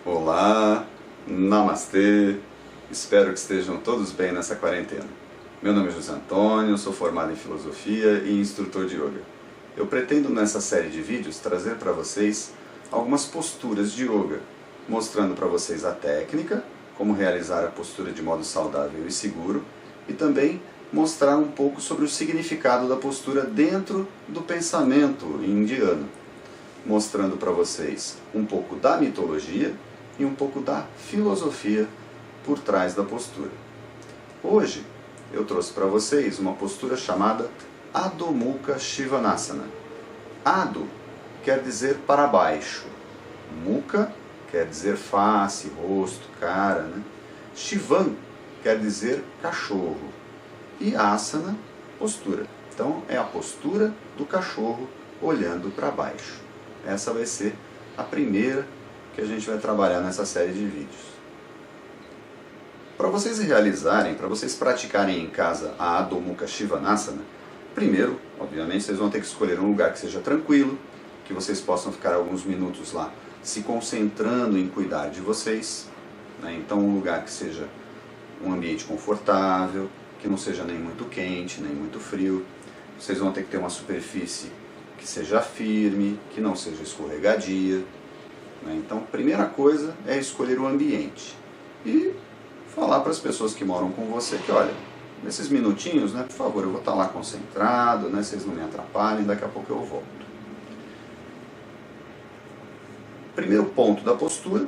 Olá, namastê, espero que estejam todos bem nessa quarentena. Meu nome é José Antônio, sou formado em filosofia e instrutor de yoga. Eu pretendo nessa série de vídeos trazer para vocês algumas posturas de yoga, mostrando para vocês a técnica, como realizar a postura de modo saudável e seguro, e também mostrar um pouco sobre o significado da postura dentro do pensamento indiano, mostrando para vocês um pouco da mitologia e um pouco da filosofia por trás da postura. Hoje eu trouxe para vocês uma postura chamada Adho Mukha Svanasana. Adho quer dizer para baixo, Mukha quer dizer face, rosto, cara, né? Shivan quer dizer cachorro e Asana, postura. Então é a postura do cachorro olhando para baixo. Essa vai ser a primeira que a gente vai trabalhar nessa série de vídeos. Para vocês realizarem, para vocês praticarem em casa a Adho Mukha Svanasana, primeiro, obviamente, vocês vão ter que escolher um lugar que seja tranquilo, que vocês possam ficar alguns minutos lá se concentrando em cuidar de vocês, né? Então um lugar que seja um ambiente confortável, que não seja nem muito quente, nem muito frio. Vocês vão ter que ter uma superfície que seja firme, que não seja escorregadia, né? Então, primeira coisa é escolher o ambiente e falar para as pessoas que moram com você que, olha, nesses minutinhos, né, por favor, eu vou estar lá concentrado, né, vocês não me atrapalhem, daqui a pouco eu volto. Primeiro ponto da postura,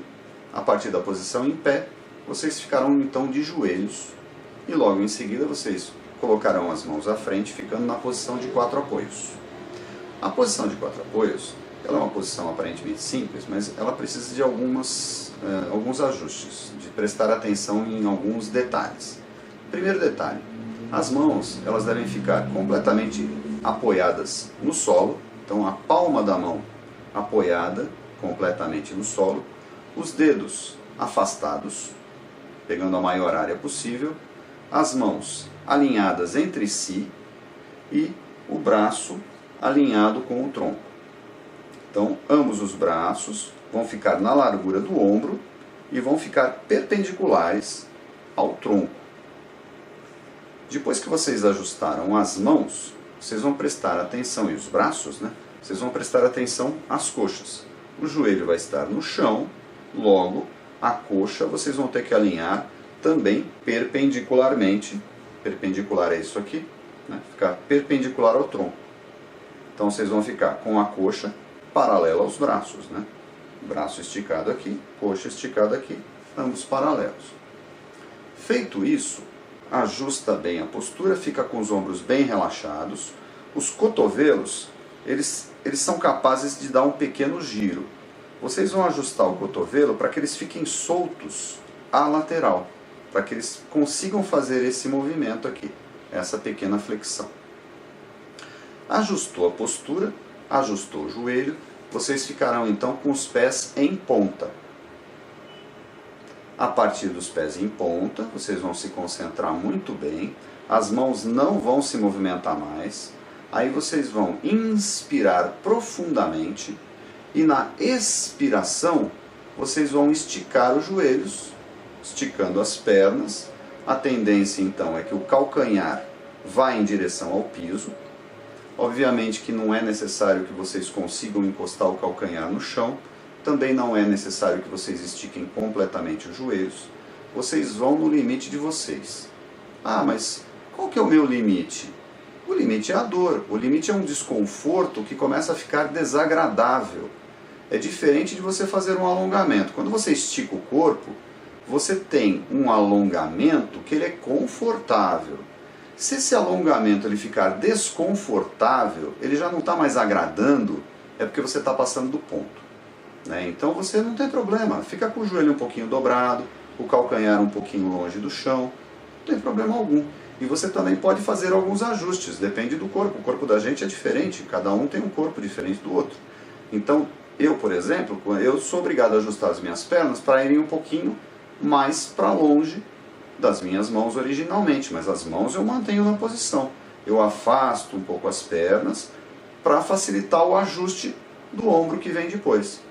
a partir da posição em pé, vocês ficarão então de joelhos e logo em seguida vocês colocarão as mãos à frente, ficando na posição de 4 apoios. A posição de 4 apoios, ela é uma posição aparentemente simples, mas ela precisa de alguns ajustes, de prestar atenção em alguns detalhes. Primeiro detalhe, as mãos elas devem ficar completamente apoiadas no solo, então a palma da mão apoiada completamente no solo, os dedos afastados, pegando a maior área possível, as mãos alinhadas entre si e o braço alinhado com o tronco. Então, ambos os braços vão ficar na largura do ombro e vão ficar perpendiculares ao tronco. Depois que vocês ajustaram as mãos, vocês vão prestar atenção, e os braços, né? Vocês vão prestar atenção às coxas. O joelho vai estar no chão, logo a coxa vocês vão ter que alinhar também perpendicularmente. Perpendicular é isso aqui, né? Ficar perpendicular ao tronco. Então vocês vão ficar com a coxa paralela aos braços, né? Braço esticado aqui, coxa esticada aqui, ambos paralelos. Feito isso, ajusta bem a postura, fica com os ombros bem relaxados. Os cotovelos, eles são capazes de dar um pequeno giro. Vocês vão ajustar o cotovelo para que eles fiquem soltos à lateral, para que eles consigam fazer esse movimento aqui, essa pequena flexão. Ajustou a postura, ajustou o joelho, vocês ficarão então com os pés em ponta. A partir dos pés em ponta, vocês vão se concentrar muito bem, as mãos não vão se movimentar mais, aí vocês vão inspirar profundamente e na expiração vocês vão esticar os joelhos, esticando as pernas. A tendência então é que o calcanhar vá em direção ao piso. Obviamente que não é necessário que vocês consigam encostar o calcanhar no chão, também não é necessário que vocês estiquem completamente os joelhos, vocês vão no limite de vocês. Ah, mas qual que é o meu limite? O limite é a dor, o limite é um desconforto que começa a ficar desagradável. É diferente de você fazer um alongamento. Quando você estica o corpo, você tem um alongamento que ele é confortável. Se esse alongamento ele ficar desconfortável, ele já não está mais agradando, é porque você está passando do ponto, né? Então você não tem problema, fica com o joelho um pouquinho dobrado, o calcanhar um pouquinho longe do chão, não tem problema algum. E você também pode fazer alguns ajustes, depende do corpo. O corpo da gente é diferente, cada um tem um corpo diferente do outro. Então, eu, por exemplo, eu sou obrigado a ajustar as minhas pernas para irem um pouquinho mais para longe das minhas mãos originalmente, mas as mãos eu mantenho na posição. Eu afasto um pouco as pernas para facilitar o ajuste do ombro que vem depois.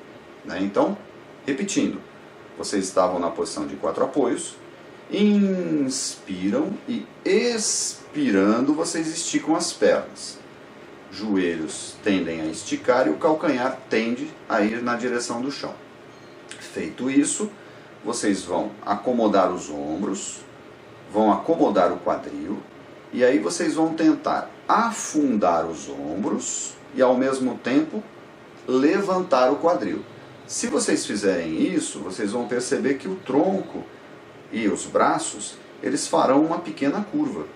Então, repetindo, vocês estavam na posição de 4 apoios, inspiram e expirando vocês esticam as pernas. Joelhos tendem a esticar e o calcanhar tende a ir na direção do chão. Feito isso, vocês vão acomodar os ombros, vão acomodar o quadril e aí vocês vão tentar afundar os ombros e ao mesmo tempo levantar o quadril. Se vocês fizerem isso, vocês vão perceber que o tronco e os braços, eles farão uma pequena curva.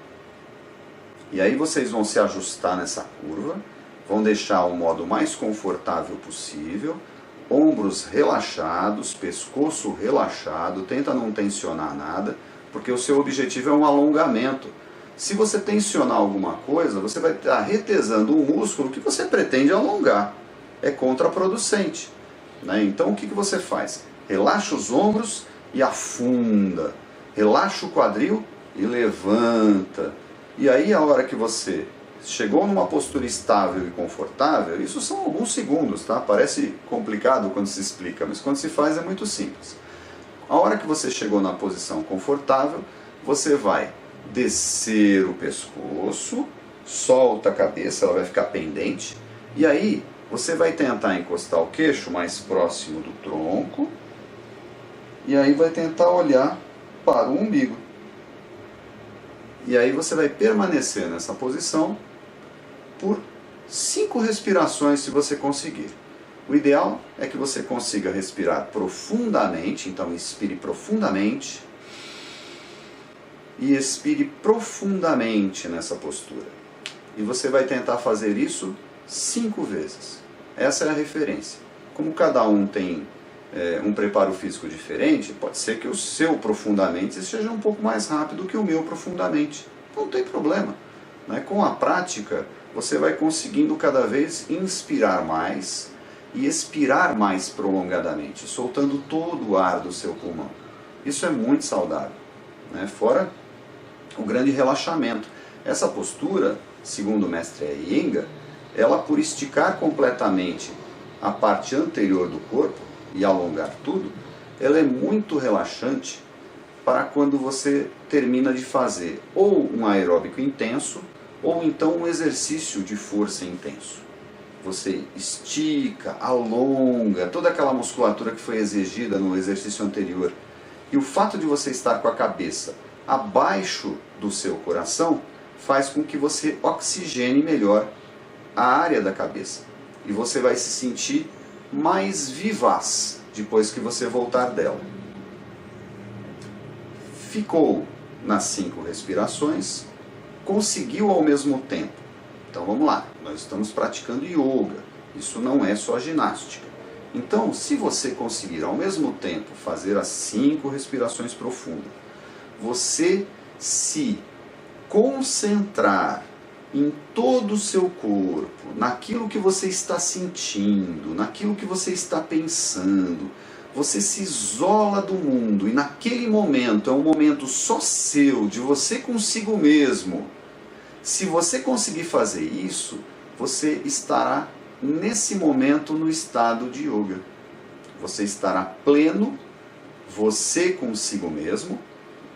E aí vocês vão se ajustar nessa curva, vão deixar o modo mais confortável possível, ombros relaxados, pescoço relaxado, tenta não tensionar nada, porque o seu objetivo é um alongamento. Se você tensionar alguma coisa, você vai estar retesando um músculo que você pretende alongar. É contraproducente. Então o que você faz? Relaxa os ombros e afunda. Relaxa o quadril e levanta. E aí a hora que você chegou numa postura estável e confortável, isso são alguns segundos, tá? Parece complicado quando se explica, mas quando se faz é muito simples. A hora que você chegou na posição confortável, você vai descer o pescoço, solta a cabeça, ela vai ficar pendente, e aí você vai tentar encostar o queixo mais próximo do tronco, e aí vai tentar olhar para o umbigo. E aí você vai permanecer nessa posição por 5 respirações se você conseguir. O ideal é que você consiga respirar profundamente, então inspire profundamente e expire profundamente nessa postura. E você vai tentar fazer isso 5 vezes. Essa é a referência. Como cada um tem um preparo físico diferente, pode ser que o seu profundamente seja um pouco mais rápido que o meu profundamente. Não tem problema. Com a prática, você vai conseguindo cada vez inspirar mais e expirar mais prolongadamente, soltando todo o ar do seu pulmão. Isso é muito saudável. Fora o grande relaxamento. Essa postura, segundo o mestre Iyengar, ela por esticar completamente a parte anterior do corpo e alongar tudo, ela é muito relaxante para quando você termina de fazer ou um aeróbico intenso ou então um exercício de força intenso. Você estica, alonga toda aquela musculatura que foi exigida no exercício anterior. E o fato de você estar com a cabeça abaixo do seu coração faz com que você oxigene melhor a área da cabeça. E você vai se sentir mais vivaz depois que você voltar dela. Ficou nas 5 respirações, conseguiu ao mesmo tempo. Então vamos lá, nós estamos praticando yoga, isso não é só ginástica. Então, se você conseguir ao mesmo tempo fazer as 5 respirações profundas, você se concentrar em todo o seu corpo, naquilo que você está sentindo, naquilo que você está pensando, você se isola do mundo e naquele momento é um momento só seu, de você consigo mesmo. Se você conseguir fazer isso, você estará nesse momento no estado de yoga. Você estará pleno, você consigo mesmo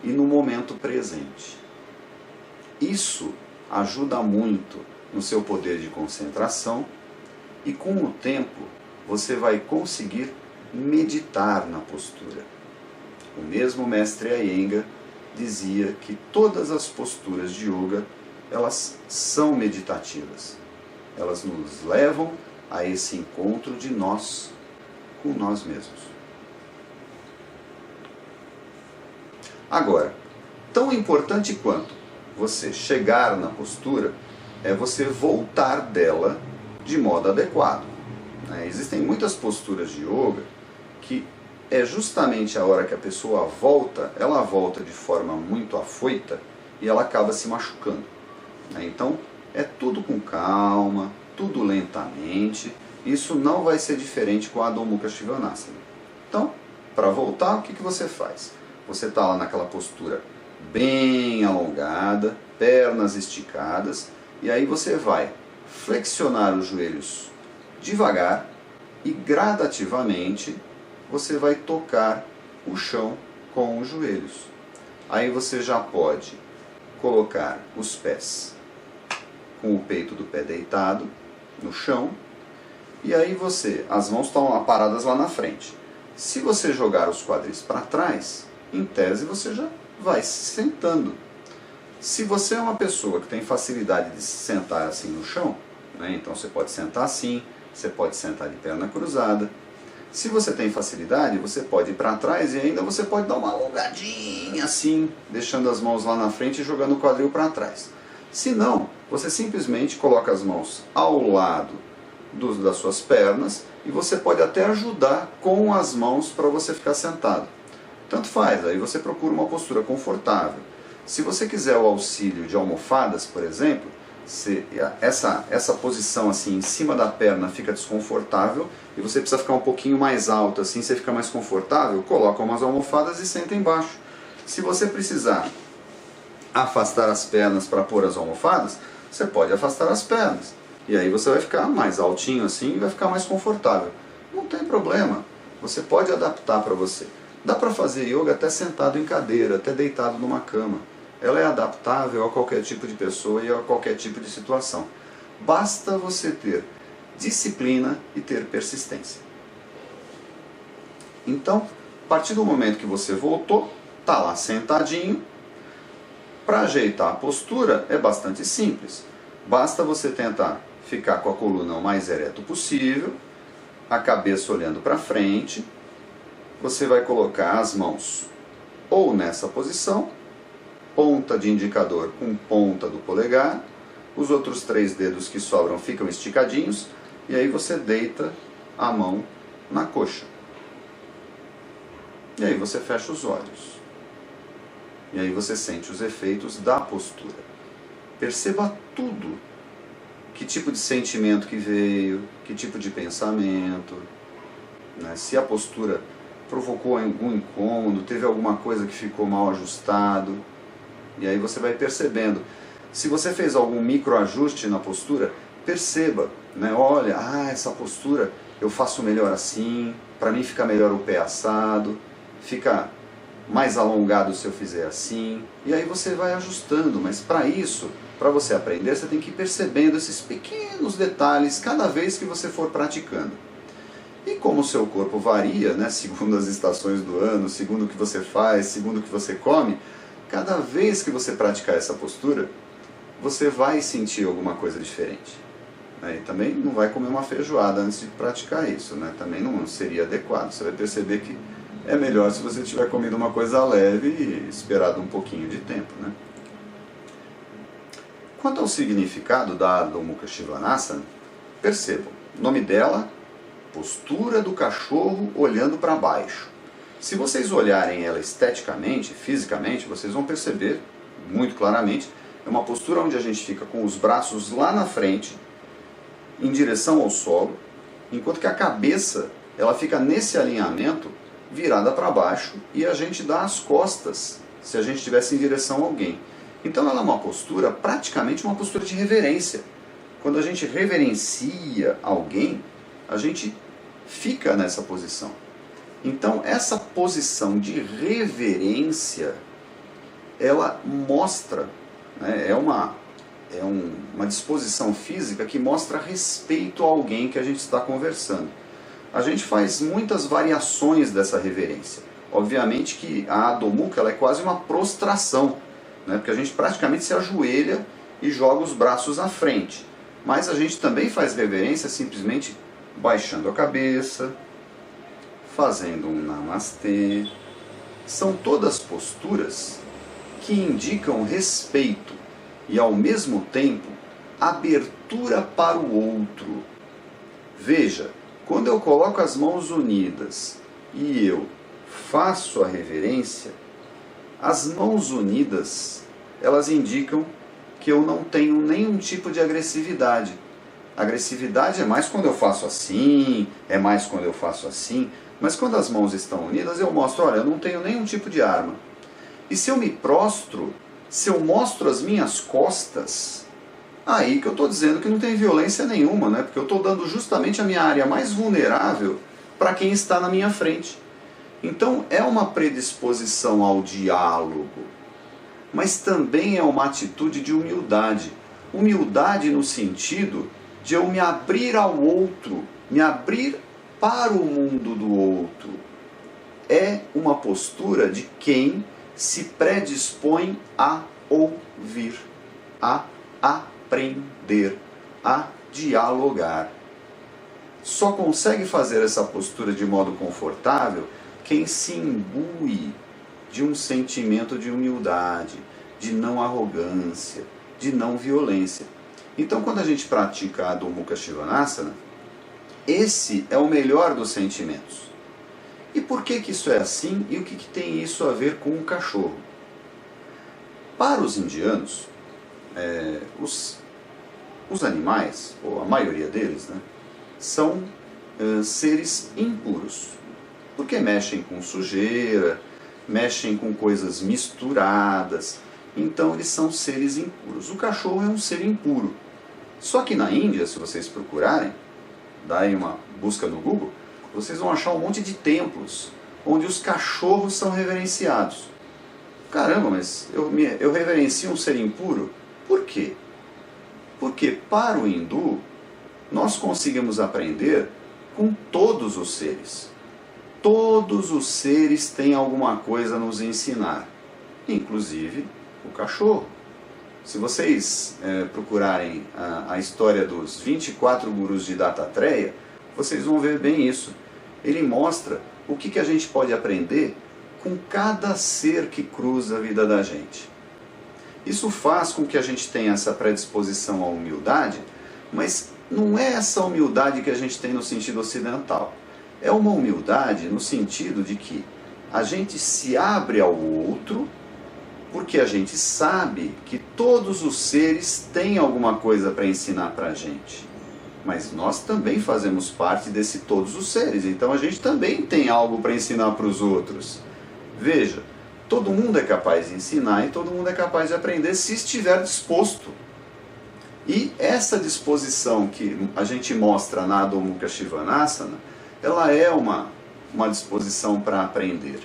e no momento presente. Isso ajuda muito no seu poder de concentração e com o tempo você vai conseguir meditar na postura. O mesmo mestre Iyengar dizia que todas as posturas de yoga elas são meditativas. Elas nos levam a esse encontro de nós com nós mesmos. Agora, tão importante quanto você chegar na postura é você voltar dela de modo adequado. Existem muitas posturas de yoga que é justamente a hora que a pessoa volta, ela volta de forma muito afoita e ela acaba se machucando. Então, é tudo com calma, tudo lentamente. Isso não vai ser diferente com a Adho Mukha Svanasana. Então, para voltar, o que você faz? Você está lá naquela postura bem alongada, pernas esticadas, e aí você vai flexionar os joelhos devagar e gradativamente você vai tocar o chão com os joelhos. Aí você já pode colocar os pés com o peito do pé deitado no chão, e aí as mãos estão paradas lá na frente. Se você jogar os quadris para trás, em tese você já vai se sentando. Se você é uma pessoa que tem facilidade de se sentar assim no chão, então você pode sentar assim, você pode sentar de perna cruzada. Se você tem facilidade, você pode ir para trás e ainda você pode dar uma alongadinha assim, deixando as mãos lá na frente e jogando o quadril para trás. Se não, você simplesmente coloca as mãos ao lado das suas pernas e você pode até ajudar com as mãos para você ficar sentado. Tanto faz, aí você procura uma postura confortável. Se você quiser o auxílio de almofadas, por exemplo, essa posição assim em cima da perna fica desconfortável e você precisa ficar um pouquinho mais alto, assim você fica mais confortável, coloca umas almofadas e senta embaixo. Se você precisar afastar as pernas para pôr as almofadas, você pode afastar as pernas. E aí você vai ficar mais altinho assim e vai ficar mais confortável. Não tem problema, você pode adaptar para você. Dá para fazer yoga até sentado em cadeira, até deitado numa cama. Ela é adaptável a qualquer tipo de pessoa e a qualquer tipo de situação. Basta você ter disciplina e ter persistência. Então, a partir do momento que você voltou, está lá sentadinho. Para ajeitar a postura é bastante simples. Basta você tentar ficar com a coluna o mais ereto possível, a cabeça olhando para frente. Você vai colocar as mãos ou nessa posição, ponta de indicador com ponta do polegar, os outros 3 dedos que sobram ficam esticadinhos, e aí você deita a mão na coxa. E aí você fecha os olhos. E aí você sente os efeitos da postura. Perceba tudo. Que tipo de sentimento que veio, que tipo de pensamento, se a postura provocou algum incômodo, teve alguma coisa que ficou mal ajustado. E aí você vai percebendo. Se você fez algum microajuste na postura, perceba. Olha, essa postura eu faço melhor assim, para mim fica melhor o pé assado, fica mais alongado se eu fizer assim. E aí você vai ajustando, mas para isso, para você aprender, você tem que ir percebendo esses pequenos detalhes cada vez que você for praticando. E como o seu corpo varia, segundo as estações do ano, segundo o que você faz, segundo o que você come, cada vez que você praticar essa postura, você vai sentir alguma coisa diferente. E também não vai comer uma feijoada antes de praticar isso, também não seria adequado. Você vai perceber que é melhor se você tiver comido uma coisa leve e esperado um pouquinho de tempo. Quanto ao significado da Adho Mukha Svanasana, percebam, o nome dela, postura do cachorro olhando para baixo. Se vocês olharem ela esteticamente, fisicamente, vocês vão perceber muito claramente, é uma postura onde a gente fica com os braços lá na frente, em direção ao solo, enquanto que a cabeça ela fica nesse alinhamento virada para baixo e a gente dá as costas se a gente estivesse em direção a alguém. Então ela é uma postura, praticamente uma postura de reverência. Quando a gente reverencia alguém, a gente fica nessa posição. Então essa posição de reverência, ela mostra, é uma disposição física que mostra respeito a alguém que a gente está conversando. A gente faz muitas variações dessa reverência. Obviamente que a Adho Mukha ela é quase uma prostração, porque a gente praticamente se ajoelha e joga os braços à frente. Mas a gente também faz reverência simplesmente baixando a cabeça, fazendo um namastê. São todas posturas que indicam respeito e ao mesmo tempo abertura para o outro. Veja, quando eu coloco as mãos unidas e eu faço a reverência, as mãos unidas, elas indicam que eu não tenho nenhum tipo de agressividade. Agressividade é mais quando eu faço assim, é mais quando eu faço assim, mas quando as mãos estão unidas eu mostro, olha, eu não tenho nenhum tipo de arma. E se eu me prostro, se eu mostro as minhas costas, aí que eu estou dizendo que não tem violência nenhuma, né? Porque eu estou dando justamente a minha área mais vulnerável para quem está na minha frente. Então é uma predisposição ao diálogo, mas também é uma atitude de humildade. Humildade no sentido de eu me abrir ao outro, me abrir para o mundo do outro. É uma postura de quem se predispõe a ouvir, a aprender, a dialogar. Só consegue fazer essa postura de modo confortável quem se imbui de um sentimento de humildade, de não arrogância, de não violência. Então, quando a gente pratica a Adho Mukha Svanasana, esse é o melhor dos sentimentos. E por que isso é assim e o que tem isso a ver com o cachorro? Para os indianos, os animais, ou a maioria deles, né, são seres impuros, porque mexem com sujeira, mexem com coisas misturadas, então eles são seres impuros. O cachorro é um ser impuro. Só que na Índia, se vocês procurarem, darem uma busca no Google, vocês vão achar um monte de templos onde os cachorros são reverenciados. Caramba, mas eu reverencio um ser impuro? Por quê? Porque para o hindu, nós conseguimos aprender com todos os seres. Todos os seres têm alguma coisa a nos ensinar, inclusive o cachorro. Se vocês procurarem a história dos 24 gurus de Dattatreya, vocês vão ver bem isso. Ele mostra o que a gente pode aprender com cada ser que cruza a vida da gente. Isso faz com que a gente tenha essa predisposição à humildade, mas não é essa humildade que a gente tem no sentido ocidental. É uma humildade no sentido de que a gente se abre ao outro porque a gente sabe que todos os seres têm alguma coisa para ensinar para a gente. Mas nós também fazemos parte desse todos os seres, então a gente também tem algo para ensinar para os outros. Veja, todo mundo é capaz de ensinar e todo mundo é capaz de aprender se estiver disposto. E essa disposição que a gente mostra na Adho Mukha Svanasana, ela é uma disposição para aprender,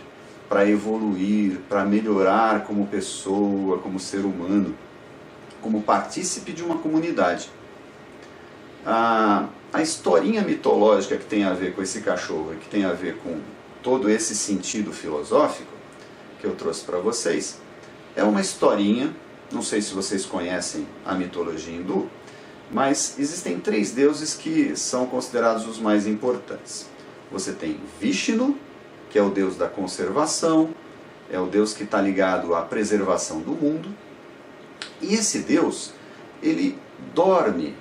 para evoluir, para melhorar como pessoa, como ser humano, como partícipe de uma comunidade. A historinha mitológica que tem a ver com esse cachorro e que tem a ver com todo esse sentido filosófico que eu trouxe para vocês, é uma historinha, não sei se vocês conhecem a mitologia hindu, mas existem 3 deuses que são considerados os mais importantes. Você tem Vishnu, que é o deus da conservação, é o deus que está ligado à preservação do mundo. E esse deus, ele dorme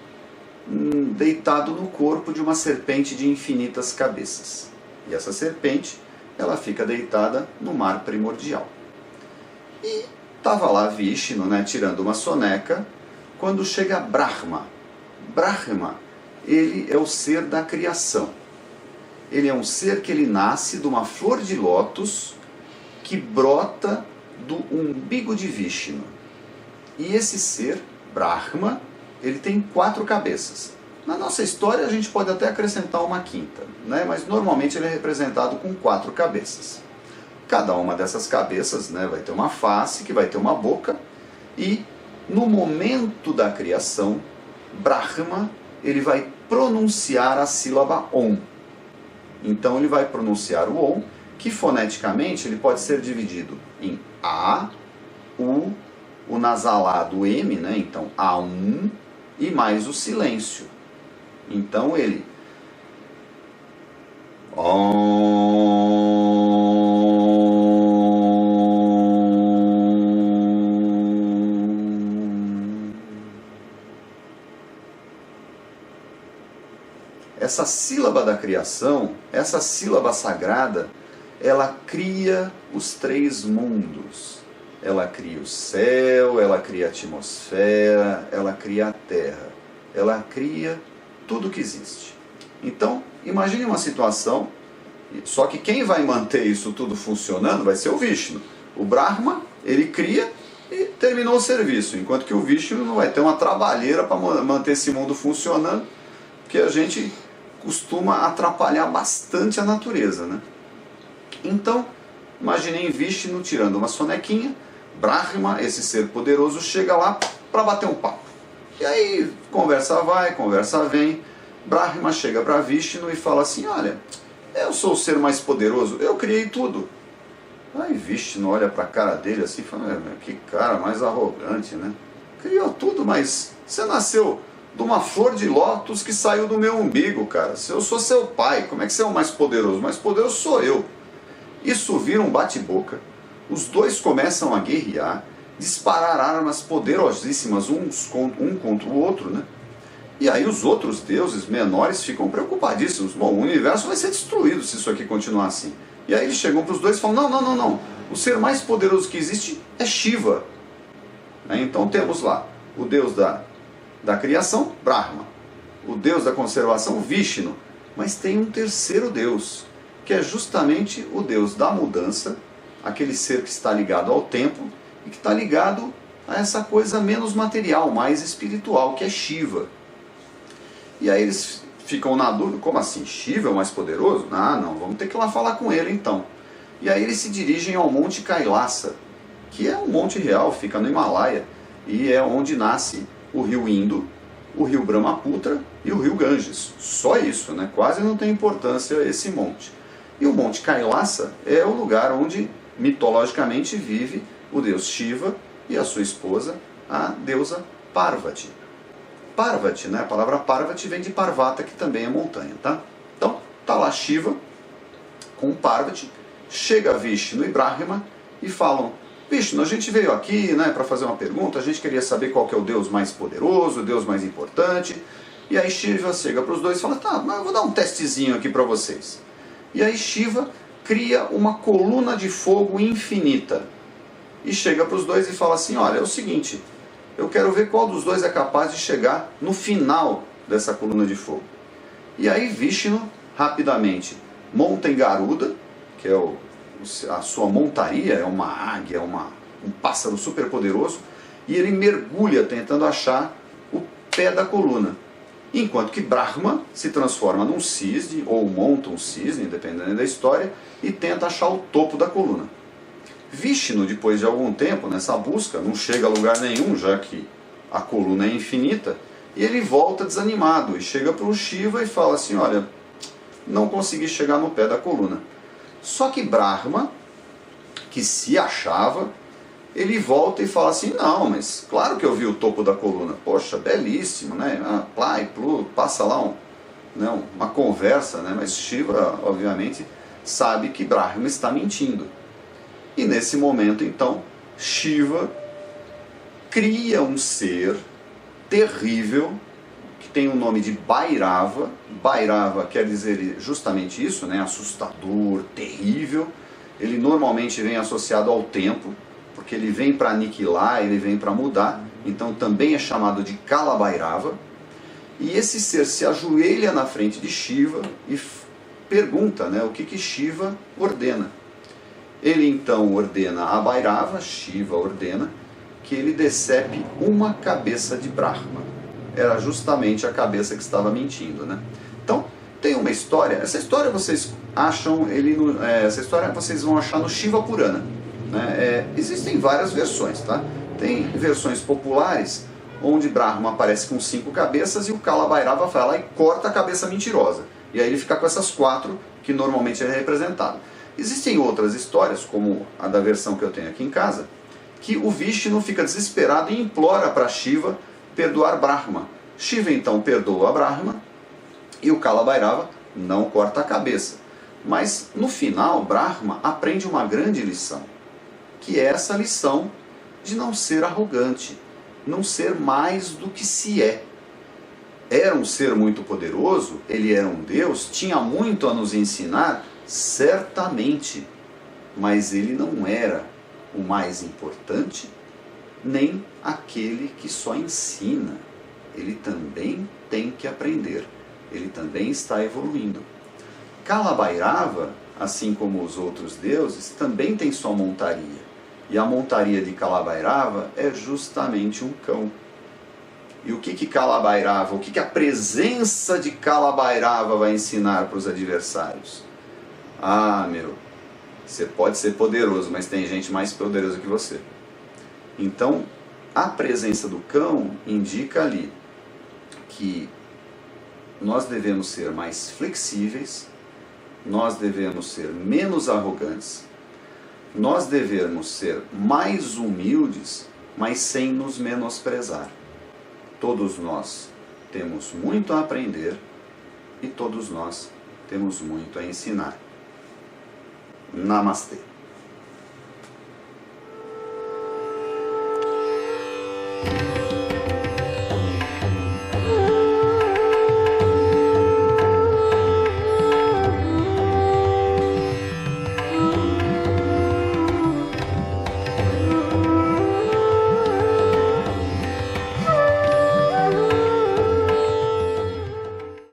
deitado no corpo de uma serpente de infinitas cabeças. E essa serpente, ela fica deitada no mar primordial. E estava lá Vishnu, né, tirando uma soneca, quando chega Brahma. Brahma, ele é o ser da criação. Ele é um ser que ele nasce de uma flor de lótus que brota do umbigo de Vishnu. E esse ser, Brahma, ele tem 4 cabeças. Na nossa história a gente pode até acrescentar uma quinta, né? Mas normalmente ele é representado com 4 cabeças. Cada uma dessas cabeças, né, vai ter uma face, que vai ter uma boca, e no momento da criação, Brahma, ele vai pronunciar a sílaba Om. Então ele vai pronunciar o Om, que foneticamente ele pode ser dividido em A, U, o nasalado M, né? Então A1, e mais o silêncio. Então ele essa sílaba da criação, essa sílaba sagrada, ela cria os 3 mundos. ela cria o céu, ela cria a atmosfera, ela cria a terra, ela cria tudo que existe. Então, imagine uma situação, só que quem vai manter isso tudo funcionando vai ser o Vishnu. O Brahma, ele cria e terminou o serviço, enquanto que o Vishnu não vai ter uma trabalheira para manter esse mundo funcionando, porque a gente costuma atrapalhar bastante a natureza, né? Então, imaginei Vishnu tirando uma sonequinha, Brahma, esse ser poderoso, chega lá para bater um papo. E aí, conversa vai, conversa vem, Brahma chega para Vishnu e fala assim, olha, eu sou o ser mais poderoso, eu criei tudo. Aí Vishnu olha para a cara dele assim e fala, que cara mais arrogante, né? Criou tudo, mas você nasceu de uma flor de lótus que saiu do meu umbigo, cara. Se eu sou seu pai, como é que você é o mais poderoso? O mais poderoso sou eu. Isso vira um bate-boca. Os dois começam a guerrear, disparar armas poderosíssimas um contra o outro, né? E aí os outros deuses menores ficam preocupadíssimos. Bom, o universo vai ser destruído se isso aqui continuar assim. E aí eles chegam para os dois e falam, não. O ser mais poderoso que existe é Shiva. Então temos lá o deus da criação, Brahma. O deus da conservação, Vishnu. Mas tem um terceiro deus, que é justamente o deus da mudança, aquele ser que está ligado ao tempo e que está ligado a essa coisa menos material, mais espiritual, que é Shiva. E aí eles ficam na dúvida, como assim? Shiva é o mais poderoso? Não, vamos ter que ir lá falar com ele então. E aí eles se dirigem ao Monte Kailasa, que é um monte real, fica no Himalaia, e é onde nasce o rio Indo, o rio Brahmaputra e o rio Ganges. Só isso, né? Quase não tem importância esse monte. E o Monte Kailasa é o lugar onde mitologicamente vive o deus Shiva e a sua esposa, a deusa Parvati. Parvati, né? A palavra Parvati vem de Parvata, que também é montanha, tá? Então, tá lá Shiva com Parvati, chega Vishnu e Brahma e falam, Vishnu, a gente veio aqui, né, para fazer uma pergunta, a gente queria saber qual que é o deus mais poderoso, o deus mais importante. E aí Shiva chega para os dois e fala, tá, mas eu vou dar um testezinho aqui para vocês. E aí Shiva cria uma coluna de fogo infinita e chega para os dois e fala assim, olha, é o seguinte, eu quero ver qual dos dois é capaz de chegar no final dessa coluna de fogo. E aí Vishnu, rapidamente, monta em Garuda, que é a sua montaria, é uma águia, um pássaro super poderoso, e ele mergulha tentando achar o pé da coluna. Enquanto que Brahma se transforma num cisne, ou monta um cisne, dependendo da história, e tenta achar o topo da coluna. Vishnu, depois de algum tempo nessa busca, não chega a lugar nenhum, já que a coluna é infinita, e ele volta desanimado, e chega para o Shiva e fala assim, olha, não consegui chegar no pé da coluna. Só que Brahma, que se achava, ele volta e fala assim, não, mas claro que eu vi o topo da coluna, poxa, belíssimo, né? Passa lá uma conversa, né? Mas Shiva, obviamente, sabe que Brahma está mentindo. E nesse momento, então, Shiva cria um ser terrível, que tem o nome de Bhairava. Bhairava quer dizer justamente isso, né? Assustador, terrível. Ele normalmente vem associado ao tempo, porque ele vem para aniquilar, ele vem para mudar, então também é chamado de Kala Bhairava. E esse ser se ajoelha na frente de Shiva e pergunta, né, o que Shiva ordena. Ele então ordena a Bhairava, Shiva ordena, que ele decepe uma cabeça de Brahma. Era justamente a cabeça que estava mentindo, né? Então, tem uma história, essa história vocês vão achar no Shiva Purana. Né? Existem várias versões, tá? Tem versões populares onde Brahma aparece com 5 cabeças e o Kala Bhairava vai lá e corta a cabeça mentirosa. E aí ele fica com essas 4 que normalmente é representado. Existem outras histórias, como a da versão que eu tenho aqui em casa, que o Vishnu fica desesperado e implora para Shiva perdoar Brahma. Shiva então perdoa Brahma e o Kala Bhairava não corta a cabeça. Mas no final Brahma aprende uma grande lição, que é essa lição de não ser arrogante, não ser mais do que se é. Era um ser muito poderoso, ele era um Deus, tinha muito a nos ensinar, certamente, mas ele não era o mais importante, nem aquele que só ensina. Ele também tem que aprender, ele também está evoluindo. Kala-Bhairava, assim como os outros deuses, também tem sua montaria. E a montaria de Kala-Bhairava é justamente um cão. E o que Kala-Bhairava, o que a presença de Kala-Bhairava vai ensinar para os adversários? Ah, meu, você pode ser poderoso, mas tem gente mais poderosa que você. Então, a presença do cão indica ali que nós devemos ser mais flexíveis, nós devemos ser menos arrogantes, nós devemos ser mais humildes, mas sem nos menosprezar. Todos nós temos muito a aprender e todos nós temos muito a ensinar. Namastê.